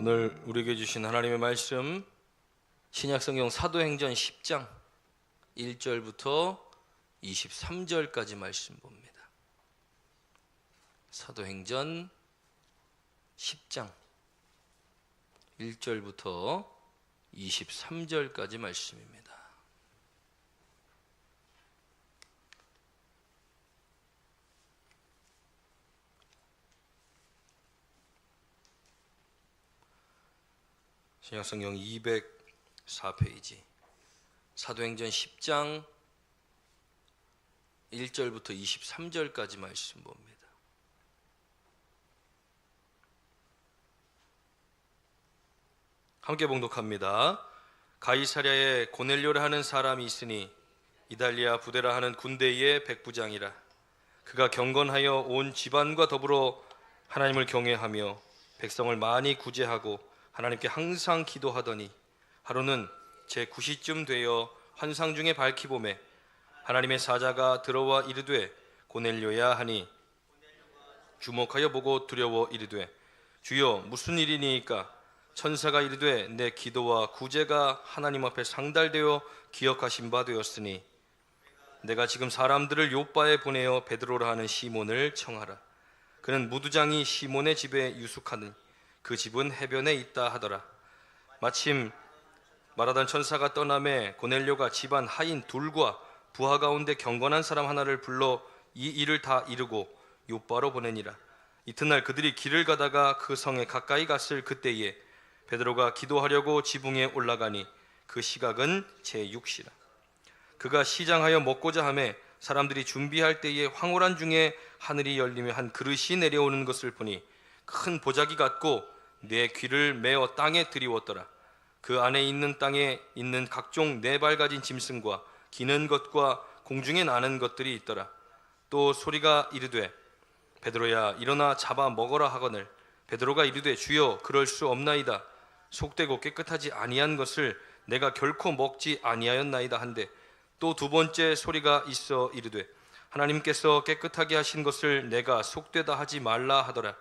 오늘 우리에게 주신 하나님의 말씀 신약성경 사도행전 10장 1절부터 23절까지 말씀 봅니다. 사도행전 10장 1절부터 23절까지 말씀입니다. 신약성경 204페이지 사도행전 10장 1절부터 23절까지 말씀 봅니다. 함께 봉독합니다. 가이사랴에 고넬료라 하는 사람이 있으니 이달리아 부데라 하는 군대의 백부장이라. 그가 경건하여 온 집안과 더불어 하나님을 경외하며 백성을 많이 구제하고 하나님께 항상 기도하더니 하루는 제9시쯤 되어 환상 중에 밝히 보매 하나님의 사자가 들어와 이르되 고넬료야 하니 주목하여 보고 두려워 이르되 주여 무슨 일이니이까? 천사가 이르되 내 기도와 구제가 하나님 앞에 상달되어 기억하신 바 되었으니 내가 지금 사람들을 요바에 보내어 베드로라 하는 시몬을 청하라. 그는 무두장이 시몬의 집에 유숙하니 그 집은 해변에 있다 하더라. 마침 말하던 천사가 떠나매 고넬료가 집안 하인 둘과 부하 가운데 경건한 사람 하나를 불러 이 일을 다 이루고 요바로 보내니라. 이튿날 그들이 길을 가다가 그 성에 가까이 갔을 그때에 베드로가 기도하려고 지붕에 올라가니 그 시각은 제6시라. 그가 시장하여 먹고자 하매 사람들이 준비할 때에 황홀한 중에 하늘이 열리며 한 그릇이 내려오는 것을 보니 큰 보자기 같고 내 귀를 메어 땅에 들이웠더라. 그 안에 있는 땅에 있는 각종 네 발 가진 짐승과 기는 것과 공중에 나는 것들이 있더라. 또 소리가 이르되 베드로야 일어나 잡아 먹어라 하거늘 베드로가 이르되 주여 그럴 수 없나이다. 속되고 깨끗하지 아니한 것을 내가 결코 먹지 아니하였나이다 한데 또 두 번째 소리가 있어 이르되 하나님께서 깨끗하게 하신 것을 내가 속되다 하지 말라 하더라.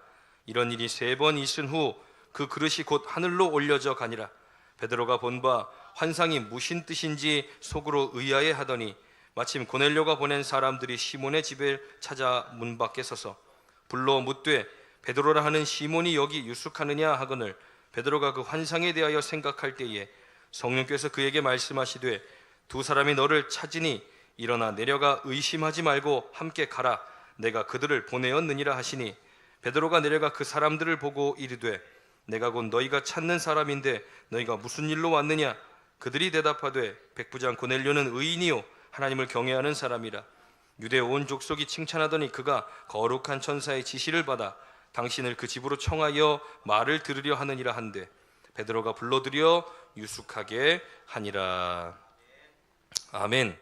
이런 일이 3번 있은 후 그 그릇이 곧 하늘로 올려져 가니라. 베드로가 본 바 환상이 무슨 뜻인지 속으로 의아해 하더니 마침 고넬료가 보낸 사람들이 시몬의 집에 찾아 문 밖에 서서 불러 묻되 베드로라 하는 시몬이 여기 유숙하느냐 하거늘 베드로가 그 환상에 대하여 생각할 때에 성령께서 그에게 말씀하시되 두 사람이 너를 찾으니 일어나 내려가 의심하지 말고 함께 가라. 내가 그들을 보내었느니라 하시니 베드로가 내려가 그 사람들을 보고 이르되 내가 곧 너희가 찾는 사람인데 너희가 무슨 일로 왔느냐? 그들이 대답하되 백부장 고넬료는 의인이요 하나님을 경외하는 사람이라. 유대 온 족속이 칭찬하더니 그가 거룩한 천사의 지시를 받아 당신을 그 집으로 청하여 말을 들으려 하느니라 한데 베드로가 불러들여 유숙하게 하니라. 아멘.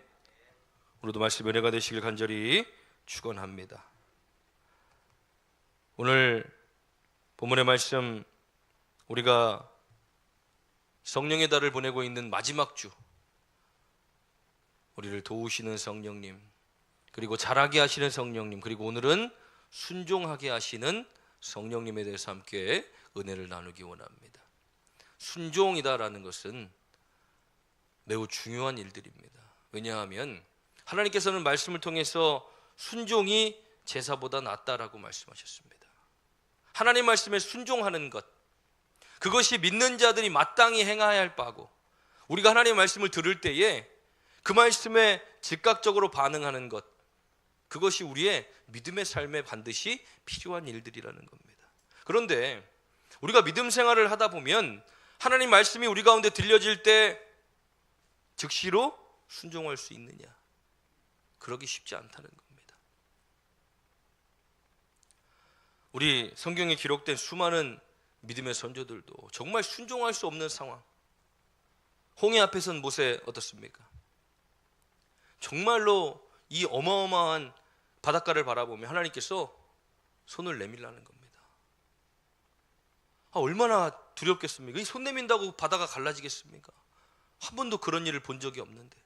오늘도 말씀 은혜가 되시길 간절히 축원합니다. 오늘 본문의 말씀 우리가 성령의 달을 보내고 있는 마지막 주, 우리를 도우시는 성령님, 그리고 자라게 하시는 성령님, 그리고 오늘은 순종하게 하시는 성령님에 대해서 함께 은혜를 나누기 원합니다. 순종이다라는 것은 매우 중요한 일들입니다. 왜냐하면 하나님께서는 말씀을 통해서 순종이 제사보다 낫다라고 말씀하셨습니다. 하나님 말씀에 순종하는 것, 그것이 믿는 자들이 마땅히 행해야 할 바고 우리가 하나님의 말씀을 들을 때에 그 말씀에 즉각적으로 반응하는 것, 그것이 우리의 믿음의 삶에 반드시 필요한 일들이라는 겁니다. 그런데 우리가 믿음 생활을 하다 보면 하나님 말씀이 우리 가운데 들려질 때 즉시로 순종할 수 있느냐? 그러기 쉽지 않다는 겁니다. 우리 성경에 기록된 수많은 믿음의 선조들도 정말 순종할 수 없는 상황, 홍해 앞에 선 모세 어떻습니까? 정말로 이 어마어마한 바닷가를 바라보며 하나님께서 손을 내밀라는 겁니다. 얼마나 두렵겠습니까? 이 손 내민다고 바다가 갈라지겠습니까? 한 번도 그런 일을 본 적이 없는데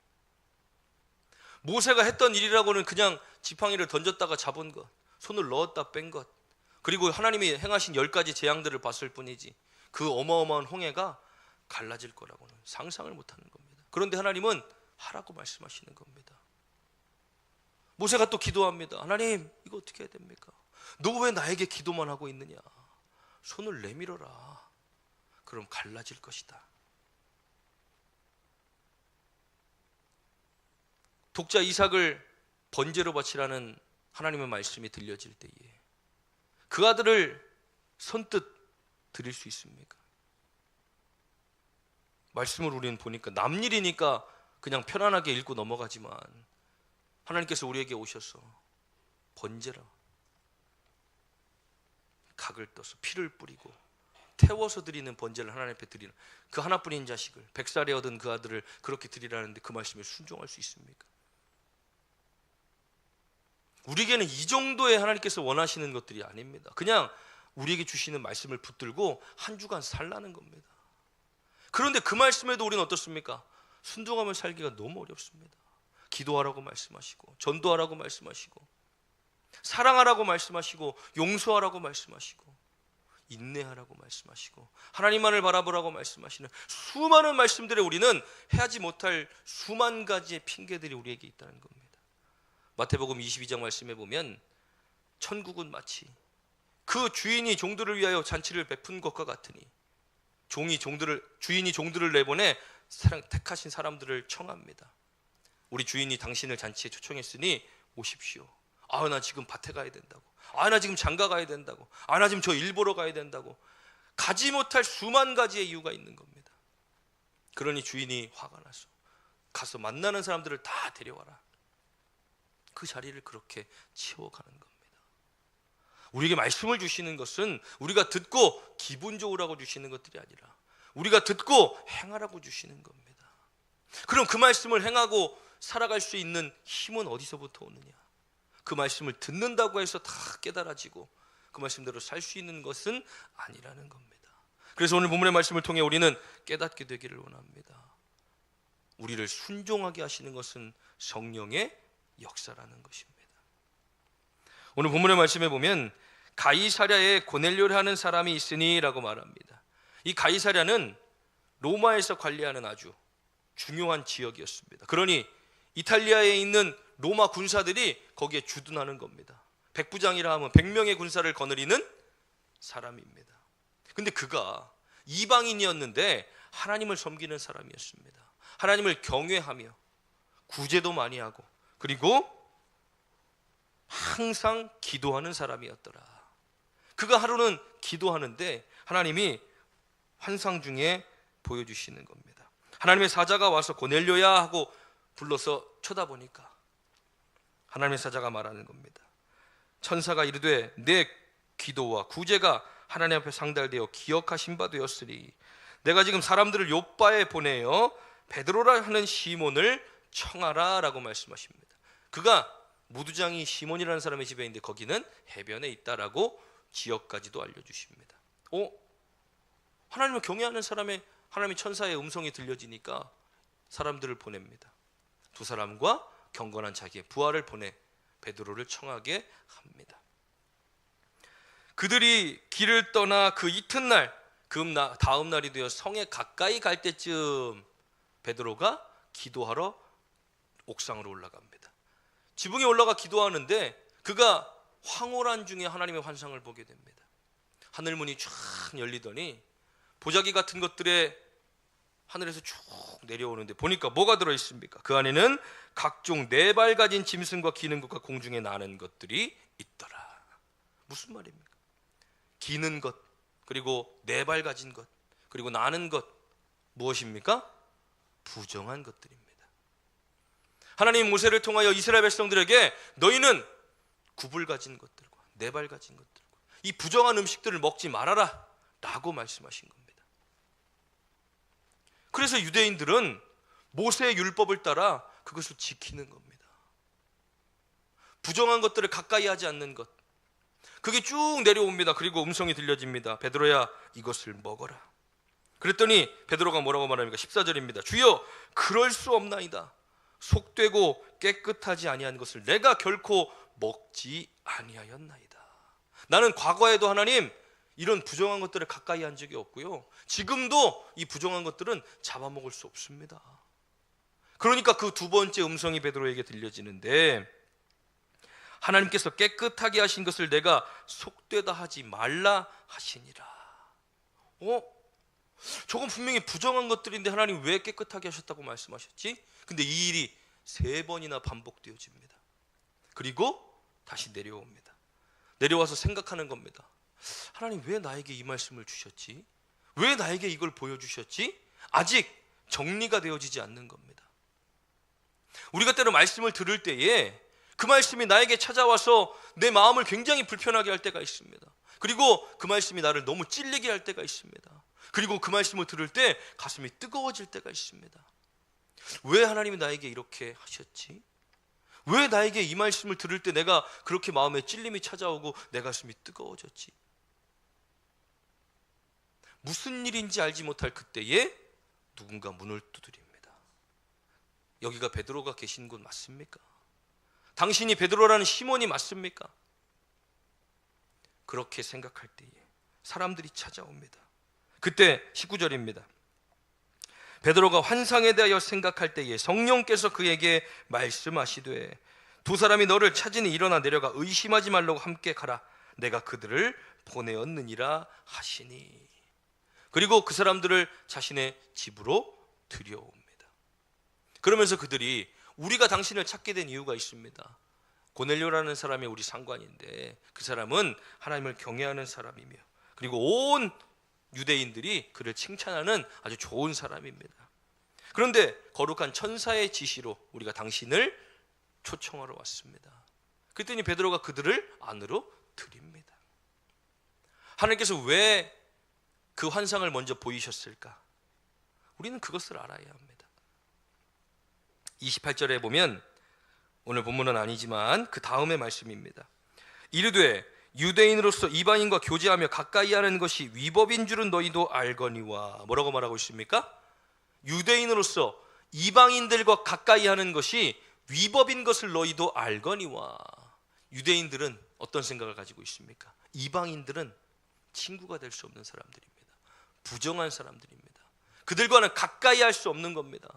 모세가 했던 일이라고는 그냥 지팡이를 던졌다가 잡은 것, 손을 넣었다 뺀 것, 그리고 하나님이 행하신 10가지 재앙들을 봤을 뿐이지 그 어마어마한 홍해가 갈라질 거라고는 상상을 못하는 겁니다. 그런데 하나님은 하라고 말씀하시는 겁니다. 모세가 또 기도합니다. 하나님, 이거 어떻게 해야 됩니까? 너 왜 나에게 기도만 하고 있느냐? 손을 내밀어라. 그럼 갈라질 것이다. 독자 이삭을 번제로 바치라는 하나님의 말씀이 들려질 때에 그 아들을 선뜻 드릴 수 있습니까? 말씀을 우리는 보니까 남일이니까 그냥 편안하게 읽고 넘어가지만 하나님께서 우리에게 오셔서 번제라, 각을 떠서 피를 뿌리고 태워서 드리는 번제를 하나님 앞에 드리는 그 하나뿐인 자식을, 100살에 얻은 그 아들을 그렇게 드리라는데 그 말씀에 순종할 수 있습니까? 우리에게는 이 정도의 하나님께서 원하시는 것들이 아닙니다. 그냥 우리에게 주시는 말씀을 붙들고 한 주간 살라는 겁니다. 그런데 그 말씀에도 우리는 어떻습니까? 순종하며 살기가 너무 어렵습니다. 기도하라고 말씀하시고, 전도하라고 말씀하시고, 사랑하라고 말씀하시고, 용서하라고 말씀하시고, 인내하라고 말씀하시고, 하나님만을 바라보라고 말씀하시는 수많은 말씀들에 우리는 해하지 못할 수만 가지의 핑계들이 우리에게 있다는 겁니다. 마태복음 22장 말씀에 보면 천국은 마치 그 주인이 종들을 위하여 잔치를 베푼 것과 같으니 주인이 종들을 내보내 택하신 사람들을 청합니다. 우리 주인이 당신을 잔치에 초청했으니 오십시오. 나 지금 밭에 가야 된다고. 나 지금 장가 가야 된다고. 나 지금 저 일 보러 가야 된다고. 가지 못할 수만 가지의 이유가 있는 겁니다. 그러니 주인이 화가 나서 가서 만나는 사람들을 다 데려와라. 그 자리를 그렇게 채워가는 겁니다. 우리에게 말씀을 주시는 것은 우리가 듣고 기분 좋으라고 주시는 것들이 아니라 우리가 듣고 행하라고 주시는 겁니다. 그럼 그 말씀을 행하고 살아갈 수 있는 힘은 어디서부터 오느냐? 그 말씀을 듣는다고 해서 다 깨달아지고 그 말씀대로 살 수 있는 것은 아니라는 겁니다. 그래서 오늘 본문의 말씀을 통해 우리는 깨닫게 되기를 원합니다. 우리를 순종하게 하시는 것은 성령의 역사라는 것입니다. 오늘 본문의 말씀에 보면 가이사랴에 고넬료를 하는 사람이 있으니 라고 말합니다. 이 가이사랴는 로마에서 관리하는 아주 중요한 지역이었습니다. 그러니 이탈리아에 있는 로마 군사들이 거기에 주둔하는 겁니다. 백부장이라 하면 100명의 군사를 거느리는 사람입니다. 근데 그가 이방인이었는데 하나님을 섬기는 사람이었습니다. 하나님을 경외하며 구제도 많이 하고 그리고 항상 기도하는 사람이었더라. 그가 하루는 기도하는데 하나님이 환상 중에 보여주시는 겁니다. 하나님의 사자가 와서 고넬료야 하고 불러서 쳐다보니까 하나님의 사자가 말하는 겁니다. 천사가 이르되 내 기도와 구제가 하나님 앞에 상달되어 기억하신 바 되었으니 내가 지금 사람들을 요바에 보내어 베드로라 하는 시몬을 청하라 라고 말씀하십니다. 그가 무두장이 시몬이라는 사람의 집에 있는데 거기는 해변에 있다라고 지역까지도 알려주십니다. 하나님을 경외하는 사람의 하나님의 천사의 음성이 들려지니까 사람들을 보냅니다. 두 사람과 경건한 자기의 부하를 보내 베드로를 청하게 합니다. 그들이 길을 떠나 그 이튿날 다음 날이 되어 성에 가까이 갈 때쯤 베드로가 기도하러 옥상으로 올라갑니다. 지붕에 올라가 기도하는데 그가 황홀한 중에 하나님의 환상을 보게 됩니다. 하늘문이 쫙 열리더니 보자기 같은 것들에 하늘에서 쭉 내려오는데 보니까 뭐가 들어있습니까? 그 안에는 각종 네 발 가진 짐승과 기는 것과 공중에 나는 것들이 있더라. 무슨 말입니까? 기는 것, 그리고 네 발 가진 것, 그리고 나는 것, 무엇입니까? 부정한 것들입니다. 하나님 모세를 통하여 이스라엘 백성들에게 너희는 굽을 가진 것들과 네 발 가진 것들과 이 부정한 음식들을 먹지 말아라 라고 말씀하신 겁니다. 그래서 유대인들은 모세의 율법을 따라 그것을 지키는 겁니다. 부정한 것들을 가까이 하지 않는 것, 그게 쭉 내려옵니다. 그리고 음성이 들려집니다. 베드로야 이것을 먹어라. 그랬더니 베드로가 뭐라고 말합니까? 14절입니다. 주여 그럴 수 없나이다. 속되고 깨끗하지 아니한 것을 내가 결코 먹지 아니하였나이다. 나는 과거에도 하나님 이런 부정한 것들을 가까이 한 적이 없고요. 지금도 이 부정한 것들은 잡아먹을 수 없습니다. 그러니까 그 두 번째 음성이 베드로에게 들려지는데, 하나님께서 깨끗하게 하신 것을 내가 속되다 하지 말라 하시니라. 저건 분명히 부정한 것들인데 하나님 왜 깨끗하게 하셨다고 말씀하셨지? 근데 이 일이 3번이나 반복되어집니다. 그리고 다시 내려옵니다. 내려와서 생각하는 겁니다. 하나님 왜 나에게 이 말씀을 주셨지? 왜 나에게 이걸 보여주셨지? 아직 정리가 되어지지 않는 겁니다. 우리가 때로 말씀을 들을 때에 그 말씀이 나에게 찾아와서 내 마음을 굉장히 불편하게 할 때가 있습니다. 그리고 그 말씀이 나를 너무 찔리게 할 때가 있습니다. 그리고 그 말씀을 들을 때 가슴이 뜨거워질 때가 있습니다. 왜 하나님이 나에게 이렇게 하셨지? 왜 나에게 이 말씀을 들을 때 내가 그렇게 마음에 찔림이 찾아오고 내 가슴이 뜨거워졌지? 무슨 일인지 알지 못할 그때에 누군가 문을 두드립니다. 여기가 베드로가 계신 곳 맞습니까? 당신이 베드로라는 시몬이 맞습니까? 그렇게 생각할 때에 사람들이 찾아옵니다. 그때 19절입니다. 베드로가 환상에 대하여 생각할 때에 성령께서 그에게 말씀하시되 두 사람이 너를 찾으니 일어나 내려가 의심하지 말라고 함께 가라. 내가 그들을 보내었느니라 하시니. 그리고 그 사람들을 자신의 집으로 들여옵니다. 그러면서 그들이 우리가 당신을 찾게 된 이유가 있습니다. 고넬료라는 사람이 우리 상관인데 그 사람은 하나님을 경외하는 사람이며 그리고 온 유대인들이 그를 칭찬하는 아주 좋은 사람입니다. 그런데 거룩한 천사의 지시로 우리가 당신을 초청하러 왔습니다. 그랬더니 베드로가 그들을 안으로 들입니다. 하나님께서 왜 그 환상을 먼저 보이셨을까? 우리는 그것을 알아야 합니다. 28절에 보면 오늘 본문은 아니지만 그 다음의 말씀입니다. 이르되 유대인으로서 이방인과 교제하며 가까이 하는 것이 위법인 줄은 너희도 알거니와. 뭐라고 말하고 있습니까? 유대인으로서 이방인들과 가까이 하는 것이 위법인 것을 너희도 알거니와. 유대인들은 어떤 생각을 가지고 있습니까? 이방인들은 친구가 될 수 없는 사람들입니다. 부정한 사람들입니다. 그들과는 가까이 할 수 없는 겁니다.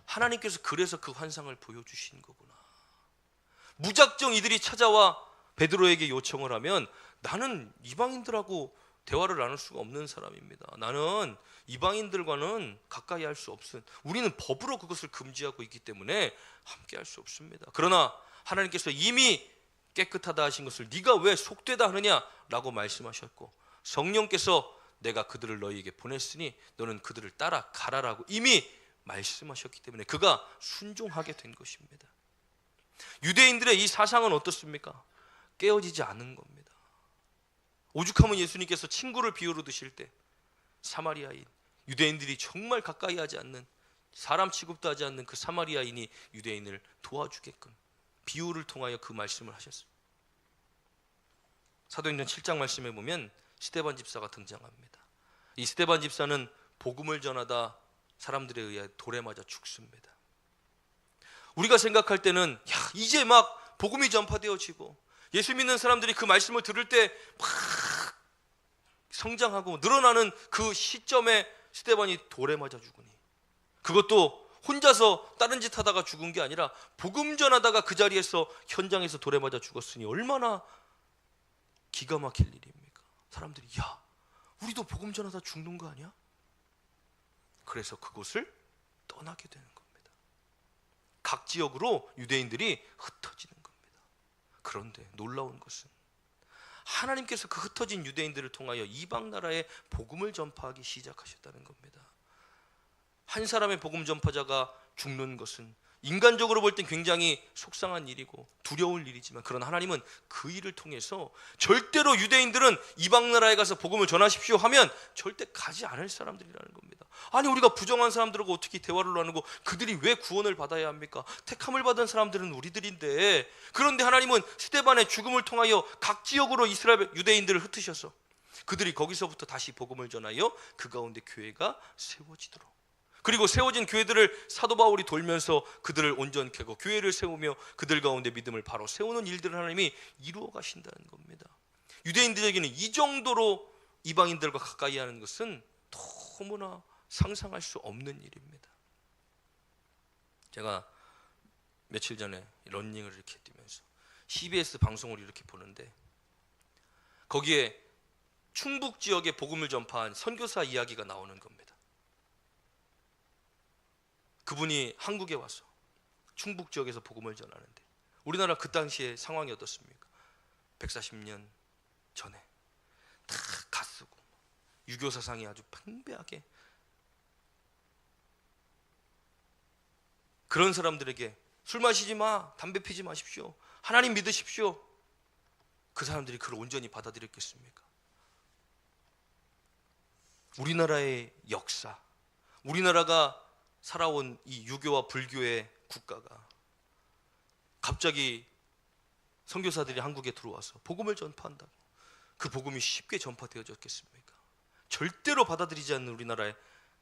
하나님께서 그래서 그 환상을 보여주신 거구나. 무작정 이들이 찾아와 베드로에게 요청을 하면 나는 이방인들하고 대화를 나눌 수가 없는 사람입니다. 나는 이방인들과는 가까이 할 수 없은, 우리는 법으로 그것을 금지하고 있기 때문에 함께 할 수 없습니다. 그러나 하나님께서 이미 깨끗하다 하신 것을 네가 왜 속되다 하느냐라고 말씀하셨고, 성령께서 내가 그들을 너희에게 보냈으니 너는 그들을 따라가라라고 이미 말씀하셨기 때문에 그가 순종하게 된 것입니다. 유대인들의 이 사상은 어떻습니까? 깨어지지 않은 겁니다. 오죽하면 예수님께서 친구를 비유로 드실 때 사마리아인, 유대인들이 정말 가까이 하지 않는, 사람 취급도 하지 않는 그 사마리아인이 유대인을 도와주게끔 비유를 통하여 그 말씀을 하셨습니다. 사도행전 7장 말씀에 보면 스데반 집사가 등장합니다. 이 스데반 집사는 복음을 전하다 사람들에 의해 돌에 맞아 죽습니다. 우리가 생각할 때는 이제 막 복음이 전파되어지고 예수 믿는 사람들이 그 말씀을 들을 때 막 성장하고 늘어나는 그 시점에 스데반이 돌에 맞아 죽으니, 그것도 혼자서 다른 짓 하다가 죽은 게 아니라 복음 전하다가 그 자리에서 현장에서 돌에 맞아 죽었으니 얼마나 기가 막힐 일입니까? 사람들이 우리도 복음 전하다 죽는 거 아니야? 그래서 그곳을 떠나게 되는 겁니다. 각 지역으로 유대인들이 흩어지는 겁니다. 그런데 놀라운 것은 하나님께서 그 흩어진 유대인들을 통하여 이방 나라에 복음을 전파하기 시작하셨다는 겁니다. 한 사람의 복음 전파자가 죽는 것은 인간적으로 볼 땐 굉장히 속상한 일이고 두려울 일이지만, 그러나 하나님은 그 일을 통해서 절대로 유대인들은 이방 나라에 가서 복음을 전하십시오 하면 절대 가지 않을 사람들이라는 겁니다. 아니, 우리가 부정한 사람들하고 어떻게 대화를 나누고 그들이 왜 구원을 받아야 합니까? 택함을 받은 사람들은 우리들인데. 그런데 하나님은 스데반의 죽음을 통하여 각 지역으로 이스라엘 유대인들을 흩으셔서 그들이 거기서부터 다시 복음을 전하여 그 가운데 교회가 세워지도록, 그리고 세워진 교회들을 사도 바울이 돌면서 그들을 온전케 하고 교회를 세우며 그들 가운데 믿음을 바로 세우는 일들을 하나님이 이루어 가신다는 겁니다. 유대인들에게는 이 정도로 이방인들과 가까이 하는 것은 너무나 상상할 수 없는 일입니다. 제가 며칠 전에 러닝을 이렇게 뛰면서 CBS 방송을 이렇게 보는데 거기에 충북 지역의 복음을 전파한 선교사 이야기가 나오는 겁니다. 그분이 한국에 와서 충북 지역에서 복음을 전하는데 우리나라 그 당시에 상황이 어떻습니까? 140년 전에 다 갓쓰고 유교 사상이 아주 팽배하게, 그런 사람들에게 술 마시지 마, 담배 피지 마십시오, 하나님 믿으십시오. 그 사람들이 그걸 온전히 받아들였겠습니까? 우리나라의 역사, 우리나라가 살아온 이 유교와 불교의 국가가 갑자기 선교사들이 한국에 들어와서 복음을 전파한다고 그 복음이 쉽게 전파되어졌겠습니까? 절대로 받아들이지 않는 우리나라의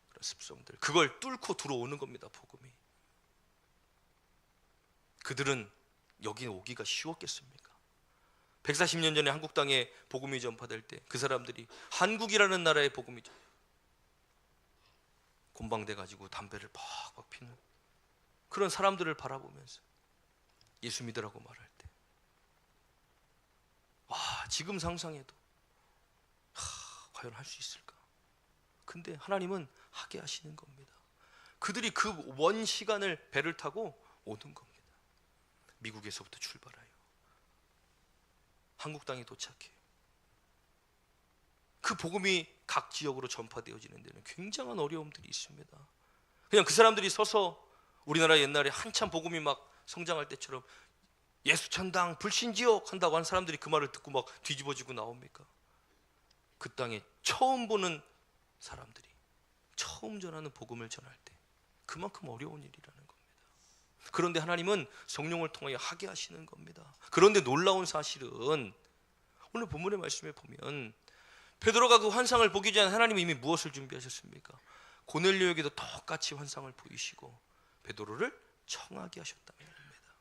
그런 습성들, 그걸 뚫고 들어오는 겁니다. 복음이. 그들은 여기 오기가 쉬웠겠습니까? 140년 전에 한국 땅에 복음이 전파될 때 그 사람들이 한국이라는 나라의 복음이 곤방돼 가지고 담배를 팍팍 피는 그런 사람들을 바라보면서 예수 믿으라고 말할 때, 와, 지금 상상해도 과연 할 수 있을까? 근데 하나님은 하게 하시는 겁니다. 그들이 그 먼 시간을 배를 타고 오는 겁니다. 미국에서부터 출발하여 한국 땅에 도착해요. 그 복음이 각 지역으로 전파되어지는 데는 굉장한 어려움들이 있습니다. 그냥 그 사람들이 서서 우리나라 옛날에 한참 복음이 막 성장할 때처럼 예수천당 불신지옥 한다고 한 사람들이 그 말을 듣고 막 뒤집어지고 나옵니까? 그 땅에 처음 보는 사람들이 처음 전하는 복음을 전할 때 그만큼 어려운 일이라는 겁니다. 그런데 하나님은 성령을 통하여 하게 하시는 겁니다. 그런데 놀라운 사실은 오늘 본문의 말씀에 보면 베드로가 그 환상을 보기 전에 하나님이 이미 무엇을 준비하셨습니까? 고넬료에게도 똑같이 환상을 보이시고 베드로를 청하게 하셨다는 겁니다.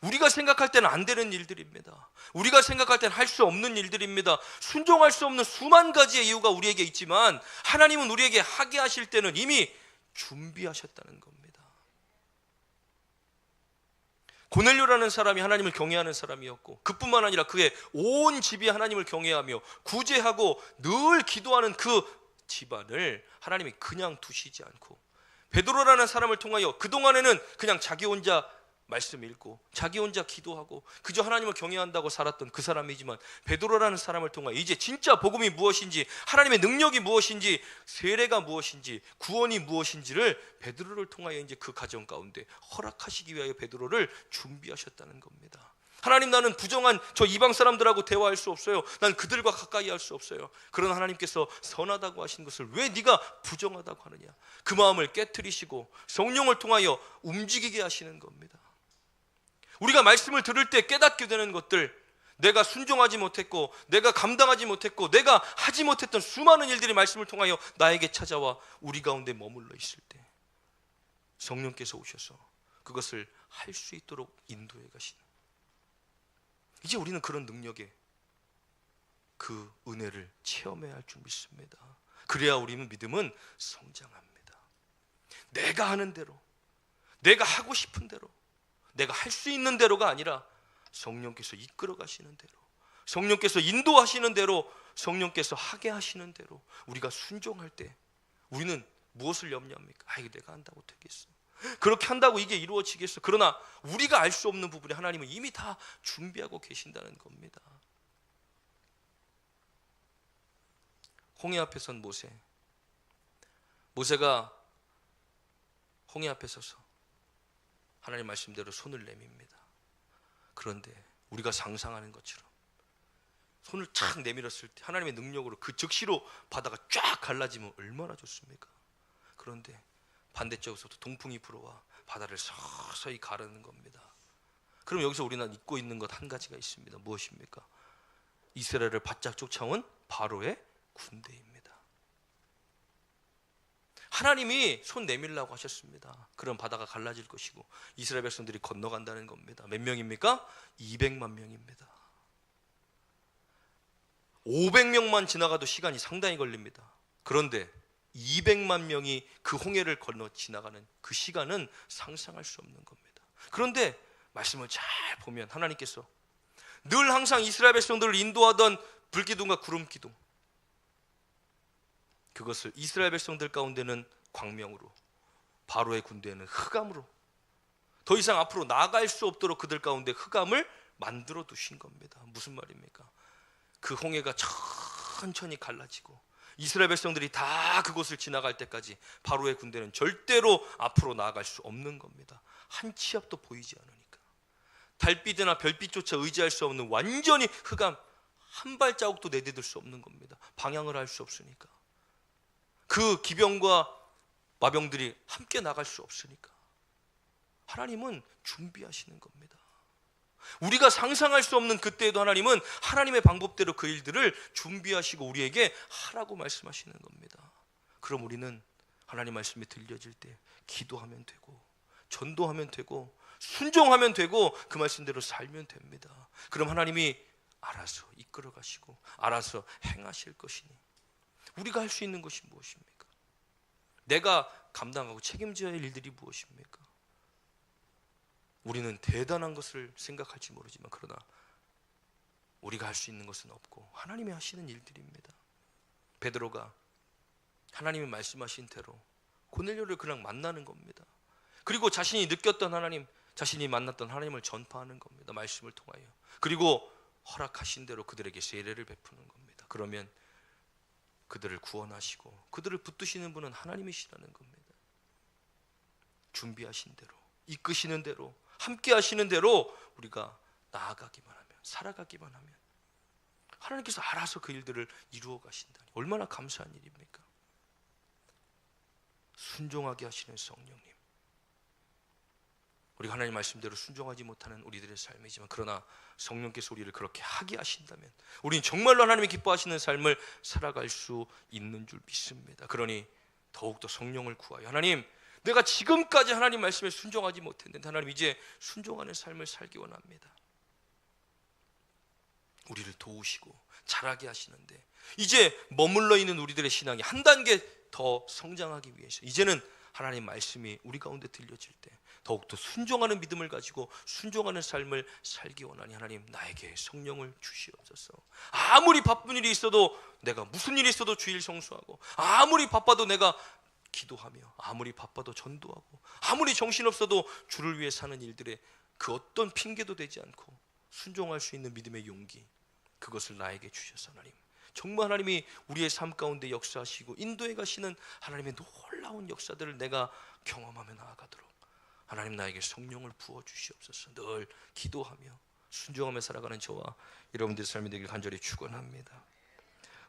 우리가 생각할 때는 안 되는 일들입니다. 우리가 생각할 때는 할 수 없는 일들입니다. 순종할 수 없는 수만 가지의 이유가 우리에게 있지만 하나님은 우리에게 하게 하실 때는 이미 준비하셨다는 겁니다. 고넬료라는 사람이 하나님을 경외하는 사람이었고 그뿐만 아니라 그의 온 집이 하나님을 경외하며 구제하고 늘 기도하는 그 집안을 하나님이 그냥 두시지 않고 베드로라는 사람을 통하여 그동안에는 그냥 자기 혼자 말씀 읽고 자기 혼자 기도하고 그저 하나님을 경외한다고 살았던 그 사람이지만 베드로라는 사람을 통하여 이제 진짜 복음이 무엇인지, 하나님의 능력이 무엇인지, 세례가 무엇인지, 구원이 무엇인지를 베드로를 통하여 이제 그 가정 가운데 허락하시기 위하여 베드로를 준비하셨다는 겁니다. 하나님, 나는 부정한 저 이방 사람들하고 대화할 수 없어요. 난 그들과 가까이 할 수 없어요. 그러나 하나님께서 선하다고 하신 것을 왜 네가 부정하다고 하느냐? 그 마음을 깨트리시고 성령을 통하여 움직이게 하시는 겁니다. 우리가 말씀을 들을 때 깨닫게 되는 것들, 내가 순종하지 못했고 내가 감당하지 못했고 내가 하지 못했던 수많은 일들이 말씀을 통하여 나에게 찾아와 우리 가운데 머물러 있을 때 성령께서 오셔서 그것을 할 수 있도록 인도해 가시는, 이제 우리는 그런 능력에 그 은혜를 체험해야 할 줄 믿습니다. 그래야 우리는 믿음은 성장합니다. 내가 하는 대로, 내가 하고 싶은 대로, 내가 할 수 있는 대로가 아니라 성령께서 이끌어 가시는 대로, 성령께서 인도하시는 대로, 성령께서 하게 하시는 대로 우리가 순종할 때 우리는 무엇을 염려합니까? 이거 내가 한다고 되겠어, 그렇게 한다고 이게 이루어지겠어. 그러나 우리가 알 수 없는 부분에 하나님은 이미 다 준비하고 계신다는 겁니다. 홍해 앞에 선 모세가 홍해 앞에 서서 하나님 말씀대로 손을 내밉니다. 그런데 우리가 상상하는 것처럼 손을 착 내밀었을 때 하나님의 능력으로 그 즉시로 바다가 쫙 갈라지면 얼마나 좋습니까? 그런데 반대쪽에서도 동풍이 불어와 바다를 서서히 가르는 겁니다. 그럼 여기서 우리는 잊고 있는 것 한 가지가 있습니다. 무엇입니까? 이스라엘을 바짝 쫓아온 바로의 군대입니다. 하나님이 손 내밀라고 하셨습니다. 그럼 바다가 갈라질 것이고 이스라엘 백성들이 건너간다는 겁니다. 몇 명입니까? 200만 명입니다. 500명만 지나가도 시간이 상당히 걸립니다. 그런데 200만 명이 그 홍해를 건너 지나가는 그 시간은 상상할 수 없는 겁니다. 그런데 말씀을 잘 보면 하나님께서 늘 항상 이스라엘 백성들을 인도하던 불기둥과 구름기둥, 그것을 이스라엘 백성들 가운데는 광명으로, 바로의 군대에는 흑암으로, 더 이상 앞으로 나아갈 수 없도록 그들 가운데 흑암을 만들어 두신 겁니다. 무슨 말입니까? 그 홍해가 천천히 갈라지고 이스라엘 백성들이 다 그곳을 지나갈 때까지 바로의 군대는 절대로 앞으로 나아갈 수 없는 겁니다. 한 치 앞도 보이지 않으니까. 달빛이나 별빛조차 의지할 수 없는 완전히 흑암, 한 발자국도 내디딜 수 없는 겁니다. 방향을 알 수 없으니까. 그 기병과 마병들이 함께 나갈 수 없으니까. 하나님은 준비하시는 겁니다. 우리가 상상할 수 없는 그때에도 하나님은 하나님의 방법대로 그 일들을 준비하시고 우리에게 하라고 말씀하시는 겁니다. 그럼 우리는 하나님 말씀이 들려질 때 기도하면 되고, 전도하면 되고, 순종하면 되고, 그 말씀대로 살면 됩니다. 그럼 하나님이 알아서 이끌어 가시고 알아서 행하실 것이니 우리가 할 수 있는 것이 무엇입니까? 내가 감당하고 책임져야 할 일들이 무엇입니까? 우리는 대단한 것을 생각할지 모르지만 그러나 우리가 할 수 있는 것은 없고 하나님이 하시는 일들입니다. 베드로가 하나님이 말씀하신 대로 고넬료를 그냥 만나는 겁니다. 그리고 자신이 느꼈던 하나님, 자신이 만났던 하나님을 전파하는 겁니다. 말씀을 통하여. 그리고 허락하신 대로 그들에게 세례를 베푸는 겁니다. 그러면 그들을 구원하시고 그들을 붙드시는 분은 하나님이시라는 겁니다. 준비하신 대로, 이끄시는 대로, 함께 하시는 대로 우리가 나아가기만 하면, 살아가기만 하면 하나님께서 알아서 그 일들을 이루어 가신다니 얼마나 감사한 일입니까? 순종하게 하시는 성령님, 우리가 하나님 말씀대로 순종하지 못하는 우리들의 삶이지만 그러나 성령께서 우리를 그렇게 하게 하신다면 우리는 정말로 하나님이 기뻐하시는 삶을 살아갈 수 있는 줄 믿습니다. 그러니 더욱더 성령을 구하여 하나님, 내가 지금까지 하나님 말씀에 순종하지 못했는데 하나님 이제 순종하는 삶을 살기 원합니다. 우리를 도우시고 자라게 하시는데 이제 머물러 있는 우리들의 신앙이 한 단계 더 성장하기 위해서 이제는 하나님 말씀이 우리 가운데 들려질 때 더욱더 순종하는 믿음을 가지고 순종하는 삶을 살기 원하니 하나님 나에게 성령을 주시옵소서. 아무리 바쁜 일이 있어도, 내가 무슨 일이 있어도 주일 성수하고, 아무리 바빠도 내가 기도하며, 아무리 바빠도 전도하고, 아무리 정신없어도 주를 위해 사는 일들에 그 어떤 핑계도 되지 않고 순종할 수 있는 믿음의 용기, 그것을 나에게 주셔서 하나님 정말 하나님이 우리의 삶 가운데 역사하시고 인도해 가시는 하나님의 놀라운 역사들을 내가 경험하며 나아가도록 하나님 나에게 성령을 부어주시옵소서. 늘 기도하며 순종하며 살아가는 저와 여러분들의 삶이 되길 간절히 축원합니다.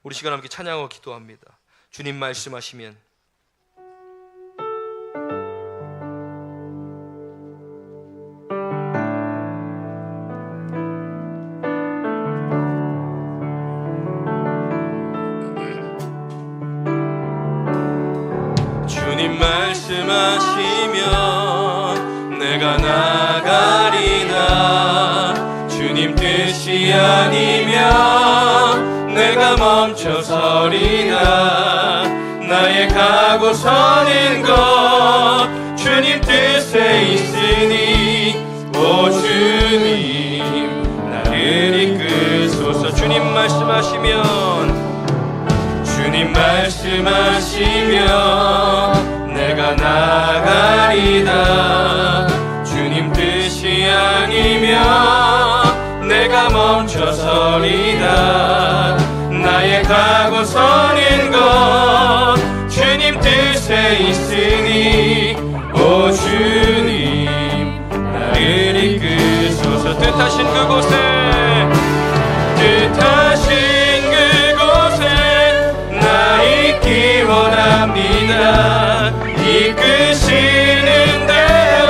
우리 시간 함께 찬양하고 기도합니다. 주님 말씀하시면 말씀하시면 내가 나가리라. 주님 뜻이 아니면 내가 멈춰서리라. 나의 가고 서는 것 주님 뜻에 있으니 오 주님 나를 이끄소서. 주님 말씀하시면 내가 나가리다. 주님 뜻이 아니면 내가 멈춰서리다. 나의 가고 서는 것 주님 뜻에 있으니 오 주님 나를 이끄소서. 뜻하신 그곳에 나 있기 원합니다. 이끄시는 대로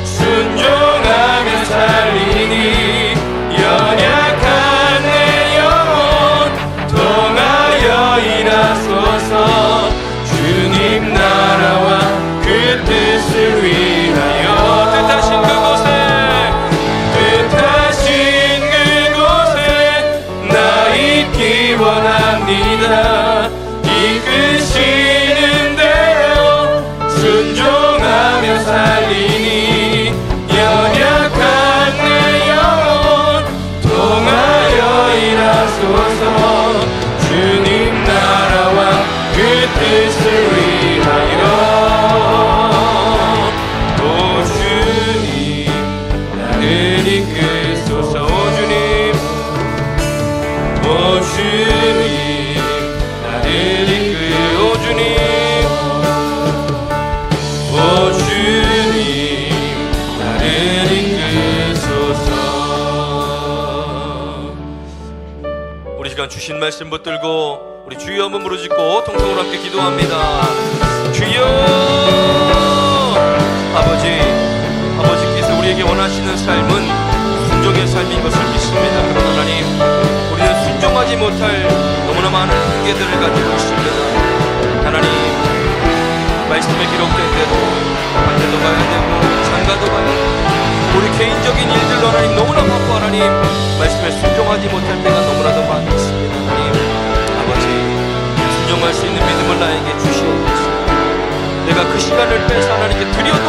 순종하며 살리니 연약한 내 영혼 통하여 일하소서. 주님 나를 주신 말씀 붙들고 우리 주여 한번 부르짖고 통성으로 함께 기도합니다. 주여! 아버지께서 우리에게 원하시는 삶은 순종의 삶인 것을 믿습니다. 그러나 하나님, 우리는 순종하지 못할 너무나 많은 한계들을 가지고 있습니다. 하나님, 말씀에 기록된 대로 반대도 가야 되고 장가도 가야 되고 우리 개인적인 일들로 하나님 너무나 바빠 하나님 말씀에 순종하지 못할 때가 너무나도 많이 있습니다. 하나님, 아버지, 순종할 수 있는 믿음을 나에게 주시옵소서. 내가 그 시간을 빼서 하나님께 드려도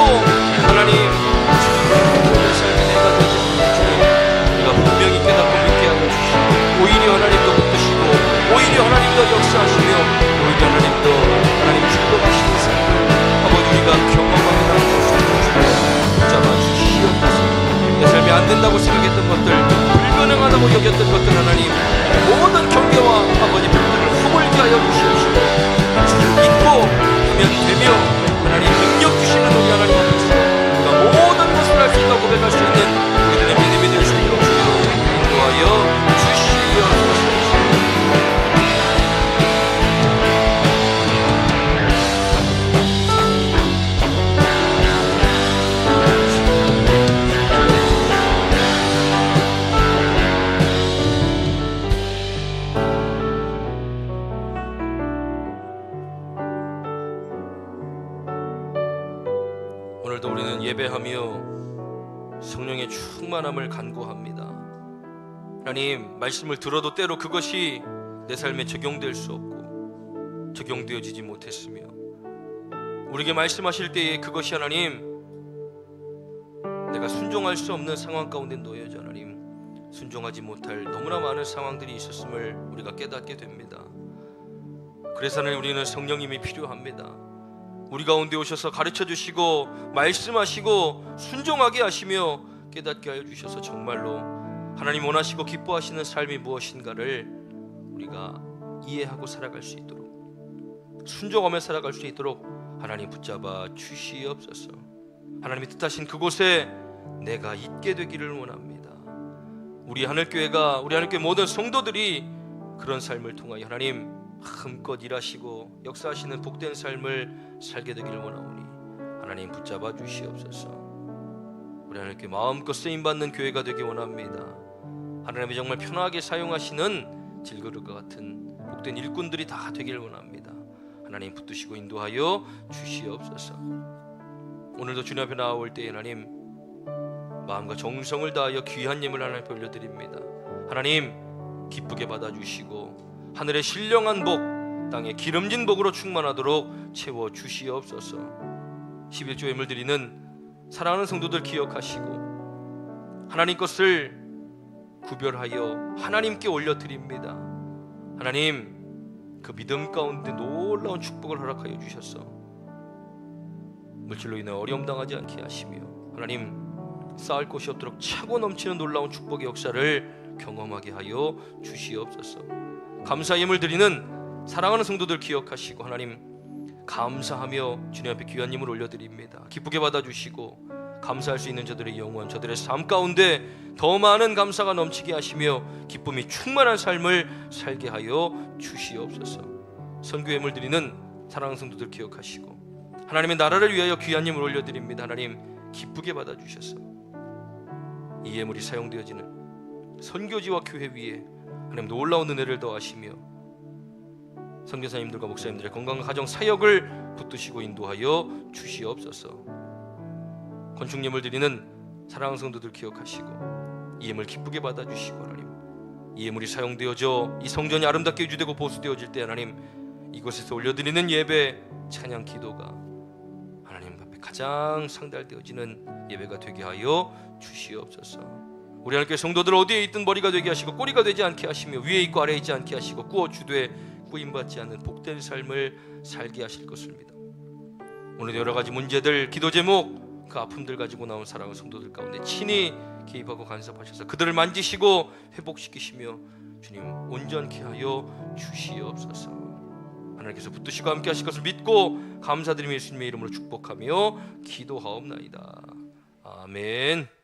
하나님 주님의 삶이 내가 되지 못해 우리가 분명히 깨닫고 믿게 하여 주시고 오히려 하나님도 붙드시고 오히려 하나님도 역사하시며 오히려 하나님도 하나님 축복하시는 삶을 아버지 우리가 경험하게 하여 붙잡아 주시옵소서. 내 삶이 안 된다고 생각했던 것들, 불가능하다고 여겼던 것들 하나님 모든 경계와 아버지 불들을 허물게 하여 주시옵시고 주를 믿고 하면 되며 하나님 능력 주시는 우리 하나님 앞에서 우리가 모든 것을 할 수 있다고 고백할 수 있는 우리들의 믿음이 될 수 있도록 주여 인도하여 주시옵소서. 오늘도 우리는 예배하며 성령의 충만함을 간구합니다. 하나님, 말씀을 들어도 때로 그것이 내 삶에 적용될 수 없고 적용되어지지 못했으며 우리에게 말씀하실 때에 그것이 하나님 내가 순종할 수 없는 상황 가운데 놓여져 하나님 순종하지 못할 너무나 많은 상황들이 있었음을 우리가 깨닫게 됩니다. 그래서 하나님, 우리는 성령님이 필요합니다. 우리 가운데 오셔서 가르쳐 주시고 말씀하시고 순종하게 하시며 깨닫게 하여 주셔서 정말로 하나님 원하시고 기뻐하시는 삶이 무엇인가를 우리가 이해하고 살아갈 수 있도록 순종하며 살아갈 수 있도록 하나님 붙잡아 주시옵소서. 하나님이 뜻하신 그곳에 내가 있게 되기를 원합니다. 우리 하늘교회가 우리 하늘교회 모든 성도들이 그런 삶을 통하여 하나님 마음껏 일하시고 역사하시는 복된 삶을 살게 되기를 원하오니 하나님 붙잡아 주시옵소서. 우리 하나님께 마음껏 쓰임받는 교회가 되기 원합니다. 하나님이 정말 편하게 사용하시는 질그릇과 같은 복된 일꾼들이 다 되기를 원합니다. 하나님 붙드시고 인도하여 주시옵소서. 오늘도 주님 앞에 나올 때 하나님 마음과 정성을 다하여 귀한 예물 하나님 앞에 올려드립니다. 하나님 기쁘게 받아주시고 하늘의 신령한 복, 땅의 기름진 복으로 충만하도록 채워주시옵소서. 11조 예물 드리는 사랑하는 성도들 기억하시고 하나님 것을 구별하여 하나님께 올려드립니다. 하나님, 그 믿음 가운데 놀라운 축복을 허락하여 주셔서 물질로 인해 어려움 당하지 않게 하시며 하나님 쌓을 곳이 없도록 차고 넘치는 놀라운 축복의 역사를 경험하게 하여 주시옵소서. 감사 예물 드리는 사랑하는 성도들 기억하시고 하나님 감사하며 주님 앞에 귀한 예물 올려드립니다. 기쁘게 받아주시고 감사할 수 있는 저들의 영혼, 저들의 삶 가운데 더 많은 감사가 넘치게 하시며 기쁨이 충만한 삶을 살게 하여 주시옵소서. 선교 예물 드리는 사랑하는 성도들 기억하시고 하나님의 나라를 위하여 귀한 예물 올려드립니다. 하나님 기쁘게 받아주셔서 이 예물이 사용되어지는 선교지와 교회 위에 하나님 놀라운 은혜를 더하시며 선교사님들과 목사님들의 건강한 가정 사역을 붙드시고 인도하여 주시옵소서. 건축 예물 드리는 사랑하는 성도들 기억하시고 이 예물 기쁘게 받아주시고 하나님 이 예물이 사용되어져 이 성전이 아름답게 유지되고 보수되어질 때 하나님 이곳에서 올려드리는 예배 찬양 기도가 하나님 앞에 가장 상달되어지는 예배가 되게 하여 주시옵소서. 우리 하나님께 성도들 어디에 있든 머리가 되게 하시고 꼬리가 되지 않게 하시며 위에 있고 아래에 있지 않게 하시고 구워주되 구임받지 않는 복된 삶을 살게 하실 것을 믿어 오늘 여러 가지 문제들, 기도 제목, 그 아픔들 가지고 나온 사랑하는 성도들 가운데 친히 개입하고 간섭하셔서 그들을 만지시고 회복시키시며 주님 온전케 하여 주시옵소서. 하나님께서 붙드시고 함께 하실 것을 믿고 감사드리며 예수님의 이름으로 축복하며 기도하옵나이다. 아멘.